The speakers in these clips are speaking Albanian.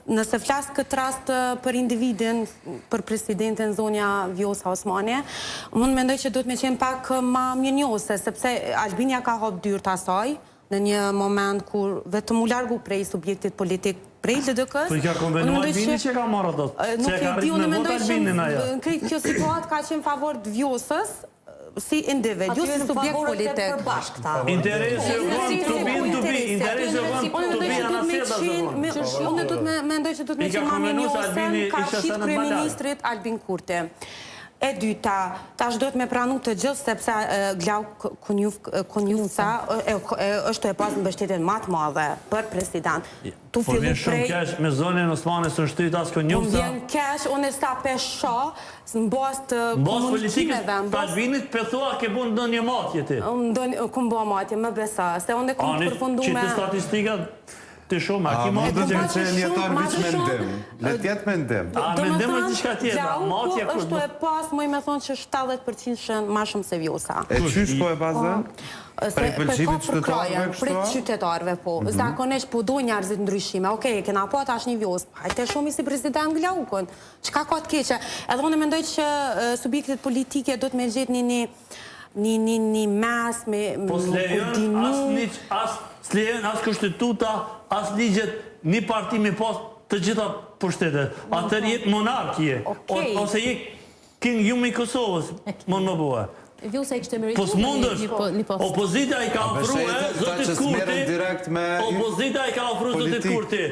Nëse flasë këtë rast për individin, për presidentin zonja Vjosa Osmani, unë mendoj që duhet me qenë pak ma mjenjose, sepse Albinia ka hap dyrë të asaj, në një moment kur vetëm u largu prej subjektit politik prej LDK-s. Po i ka konvenu Albini që ka marrë ato? Nuk e di, unë mendoj që kjo situatë ka qenë favor të Vjosës, si individu, si subjekt politik. Interese vënd të bin të bi, interese vënd të bi anaseda zë Unë do të mendoj që do të me qenë ma minjosën, ka shqit kryeministrit Albin Kurti. E dyta, tash do të me pranu të gjithë, sepse Glau Konjufca është e pas në bështetin matë madhe për president. Po vjen shumë kesh me zonën Osmani së nështrit asë Konjufca? Po vjen kesh, unë e sta pesha, në bas të komunikimeve. Të Albinit pëthua ke bu në një matje ti? Këmë bo matje, më besa, se unë e këmë përfundu me... Qitë statistikat të shumë, a ki Ma matje do të që njetar vëq me ndim. Letjet me ndim. A me ndim është një shka tjetra, matje Glau është e pas, më i me thonë që 70% shënë ma shumë se Vjosa. E qysh po e bazën? Prej pëlqimit qytetarëve kështu? Prej qytetarëve, po. Zakonisht po do njerëzit ndryshime. Okej, kena po tash një Vjosë. Hajte shumë i si president Glaukon. Qka ka të keqe? Edhe unë mendoj që subjektet politike do të me gjithë një mes me koordinu. S'lejon as konstituta, as ligjet, një parti me pas të gjitha pushtetet. Atër jetë monarkije, ose jetë king jume i Kosovës, mund më bua. Vjosa i kështë meritu Po s'mundësh, opozita i ka ofru zotit Kurti, opozita i ka ofru zotit Kurti.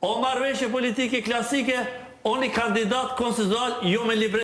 O marveshje politike klasike, o një kandidat konsensual, jo me libre.